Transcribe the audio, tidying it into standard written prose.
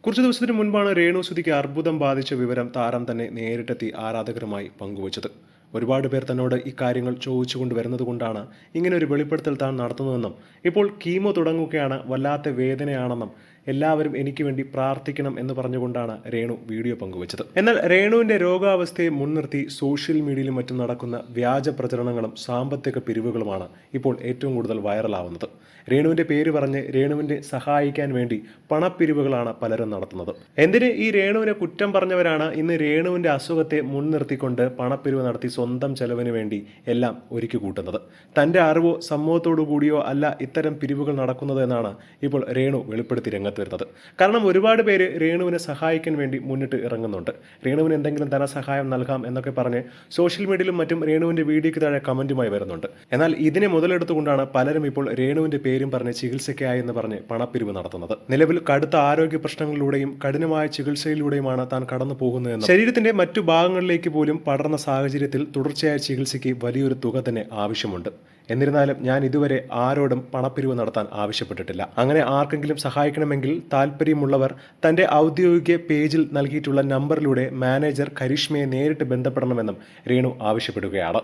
കുറച്ചു ദിവസത്തിന് മുൻപാണ് രേണുസുതിക്ക് അർബുദം ബാധിച്ച വിവരം താരം തന്നെ നേരിട്ടെത്തി ആരാധകരുമായി പങ്കുവച്ചത്. ഒരുപാട് പേർ തന്നോട് ഇക്കാര്യങ്ങൾ ചോദിച്ചുകൊണ്ട് വരുന്നത് കൊണ്ടാണ് ഇങ്ങനെ ഒരു വെളിപ്പെടുത്തൽ താൻ നടത്തുന്നതെന്നും ഇപ്പോൾ കീമോ തുടങ്ങുകയാണ്, വല്ലാത്ത വേദനയാണെന്നും എല്ലാവരും എനിക്ക് വേണ്ടി പ്രാർത്ഥിക്കണം എന്ന് പറഞ്ഞുകൊണ്ടാണ് രേണു വീഡിയോ പങ്കുവച്ചത്. എന്നാൽ രേണുവിന്റെ രോഗാവസ്ഥയെ മുൻനിർത്തി സോഷ്യൽ മീഡിയയിലും മറ്റും നടക്കുന്ന വ്യാജ പ്രചരണങ്ങളും സാമ്പത്തിക പിരിവുകളുമാണ് ഇപ്പോൾ ഏറ്റവും കൂടുതൽ വൈറലാവുന്നത്. രേണുവിന്റെ പേര് പറഞ്ഞ് രേണുവിനെ സഹായിക്കാൻ വേണ്ടി പണപ്പിരിവുകളാണ് പലരും നടത്തുന്നത്. എന്തിന് ഈ രേണുവിനെ കുറ്റം പറഞ്ഞവരാണ് ഇന്ന് രേണുവിന്റെ അസുഖത്തെ മുൻനിർത്തിക്കൊണ്ട് പണപ്പിരിവ് നടത്തി സ്വന്തം ചെലവിന് വേണ്ടി എല്ലാം ഒരുക്കി കൂട്ടുന്നത്. തന്റെ അറിവോ സമൂഹത്തോടു കൂടിയോ അല്ല ഇത്തരം പിരിവുകൾ നടക്കുന്നത് എന്നാണ് ഇപ്പോൾ രേണു വെളിപ്പെടുത്തി രംഗത്ത് വരുന്നത്. കാരണം ഒരുപാട് പേര് രേണുവിനെ സഹായിക്കാൻ വേണ്ടി മുന്നിട്ട് ഇറങ്ങുന്നുണ്ട്. രേണുവിന് എന്തെങ്കിലും ധനസഹായം നൽകാം എന്നൊക്കെ പറഞ്ഞ് സോഷ്യൽ മീഡിയയിലും മറ്റും രേണുവിന്റെ വീഡിയോയ്ക്ക് താഴെ കമന്റുമായി വരുന്നുണ്ട്. എന്നാൽ ഇതിനെ മുതലെടുത്തുകൊണ്ടാണ് പലരും ഇപ്പോൾ രേണുവിന്റെ പേരും പറഞ്ഞ് ചികിത്സയ്ക്കായി എന്ന് പറഞ്ഞ് പണപ്പിരിവ് നടത്തുന്നത്. നിലവിൽ കടുത്ത ആരോഗ്യ പ്രശ്നങ്ങളിലൂടെയും കഠിനമായ ചികിത്സയിലൂടെയുമാണ് താൻ കടന്നു പോകുന്നതെന്നും ശരീരത്തിന്റെ മറ്റു ഭാഗങ്ങളിലേക്ക് പോലും പടർന്ന സാഹചര്യത്തിൽ തുടർച്ചയായ ചികിത്സയ്ക്ക് വലിയൊരു തുക തന്നെ ആവശ്യമുണ്ട്. എന്നിരുന്നാലും ഞാൻ ഇതുവരെ ആരോടും പണപ്പിരിവ് നടത്താൻ ആവശ്യപ്പെട്ടിട്ടില്ല. അങ്ങനെ ആർക്കെങ്കിലും സഹായിക്കണമെങ്കിൽ താല്പര്യമുള്ളവർ തന്റെ ഔദ്യോഗിക പേജിൽ നൽകിയിട്ടുള്ള നമ്പറിലൂടെ മാനേജർ കരിഷ്മയെ നേരിട്ട് ബന്ധപ്പെടണമെന്നും രേണു ആവശ്യപ്പെടുകയാണ്.